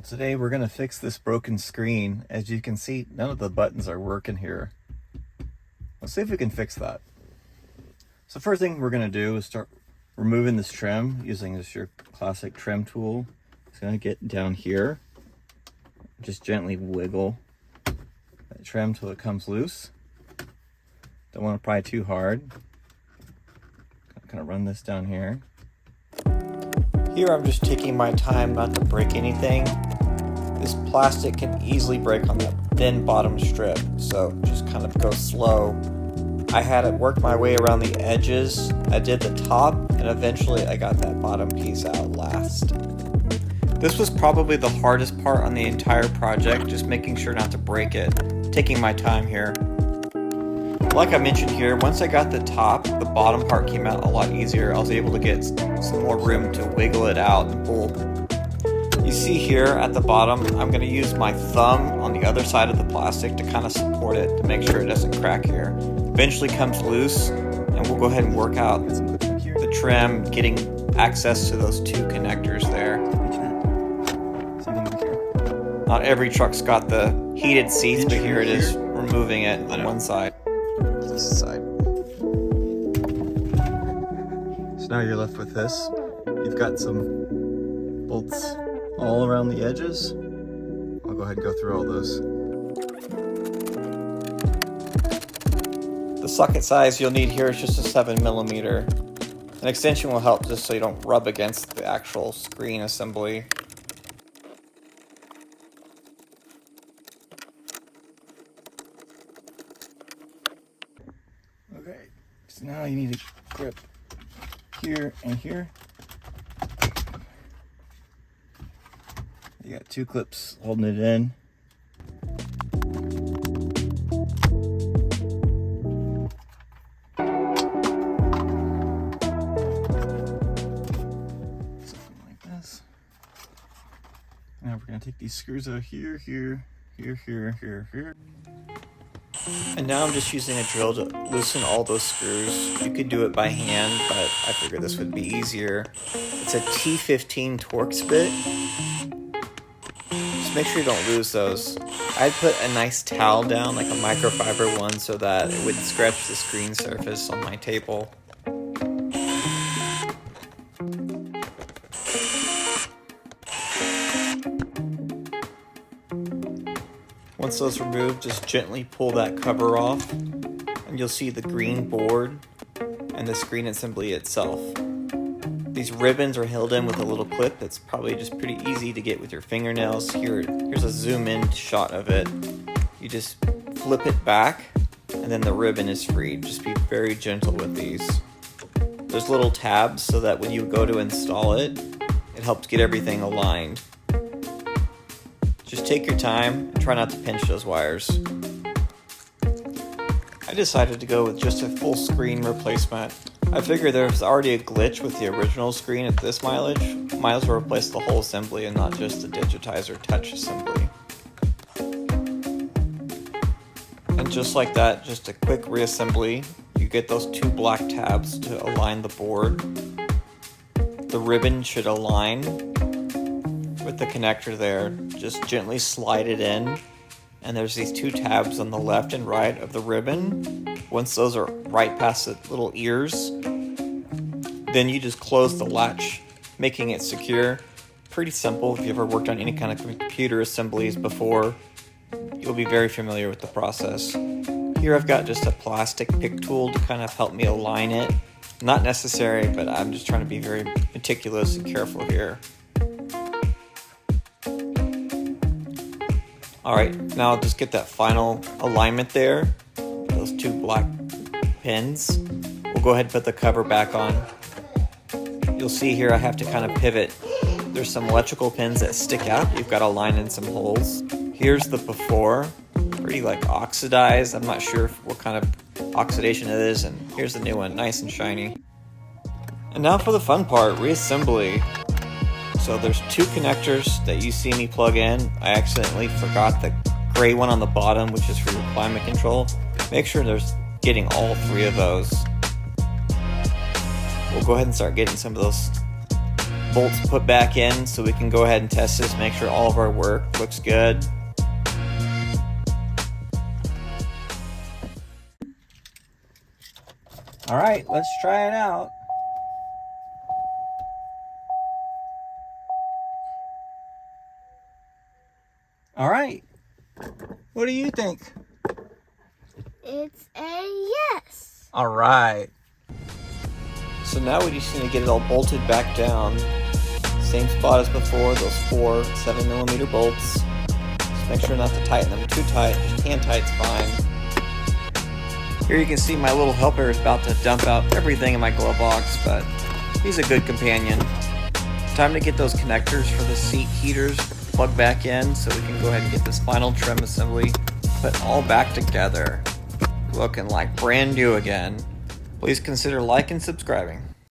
Today we're going to fix this broken screen. As you can see, none of the buttons are working here. Let's see if we can fix that. So first thing we're going to do is start removing this trim using this your classic trim tool. It's going to get down here. Just gently wiggle that trim till it comes loose. Don't want to pry too hard. Kind of run this down here. Here I'm just taking my time not to break anything. This plastic can easily break on that thin bottom strip, so just kind of go slow. I had it work my way around the edges. I did the top, and eventually I got that bottom piece out last. This was probably the hardest part on the entire project, just making sure not to break it. Taking my time here. Like I mentioned here, once I got the top, the bottom part came out a lot easier. I was able to get some more room to wiggle it out and pull. You see here at the bottom, I'm going to use my thumb on the other side of the plastic to kind of support it to make sure it doesn't crack here. Eventually comes loose, and we'll go ahead and work out the trim, getting access to those two connectors there. Not every truck's got the heated seats, but here it is removing it on one side. This side. So now you're left with this. You've got some bolts all around the edges. I'll go ahead and go through all those. The socket size you'll need here is just a 7mm. An extension will help just so you don't rub against the actual screen assembly. Okay, so now you need to grip here and here. You got two clips holding it in. Something like this. Now we're going to take these screws out here, here, here, here, here, here. And now I'm just using a drill to loosen all those screws. You could do it by hand, but I figured this would be easier. It's a T15 Torx bit. Just make sure you don't lose those. I'd put a nice towel down, like a microfiber one, so that it wouldn't scratch the screen surface on my table. Once those are removed, just gently pull that cover off, and you'll see the green board and the screen assembly itself. These ribbons are held in with a little clip that's probably just pretty easy to get with your fingernails. Here's a zoom in shot of it. You just flip it back, and then the ribbon is free. Just be very gentle with these. There's little tabs so that when you go to install it, it helps get everything aligned. Just take your time and try not to pinch those wires. I decided to go with just a full screen replacement. I figured there's already a glitch with the original screen at this mileage. Might as well replace the whole assembly and not just the Digitizer touch assembly. And just like that, just a quick reassembly. You get those two black tabs to align the board. The ribbon should align with the connector there. Just gently slide it in, and there's these two tabs on the left and right of the ribbon. Once those are right past the little ears, then you just close the latch, making it secure. Pretty simple. If you've ever worked on any kind of computer assemblies before, you'll be very familiar with the process. Here I've got just a plastic pick tool to kind of help me align it. Not necessary, but I'm just trying to be very meticulous and careful here. Alright, now I'll just get that final alignment there. Those two black pins. We'll go ahead and put the cover back on. You'll see here I have to kind of pivot. There's some electrical pins that stick out. You've got to line in some holes. Here's the before. Pretty like oxidized. I'm not sure what kind of oxidation it is. And here's the new one, nice and shiny. And now for the fun part, reassembly. So there's two connectors that you see me plug in. I accidentally forgot the gray one on the bottom, which is for your climate control. Make sure there's getting all three of those. We'll go ahead and start getting some of those bolts put back in so we can go ahead and test this, make sure all of our work looks good. All right, let's try it out. All right, what do you think? It's a yes. All right. So now we just need to get it all bolted back down. Same spot as before, those 4 7mm bolts. Just make sure not to tighten them too tight, just hand tight's fine. Here you can see my little helper is about to dump out everything in my glove box, but he's a good companion. Time to get those connectors for the seat heaters plugged back in so we can go ahead and get this final trim assembly put all back together. Looking like brand new again. Please consider liking and subscribing.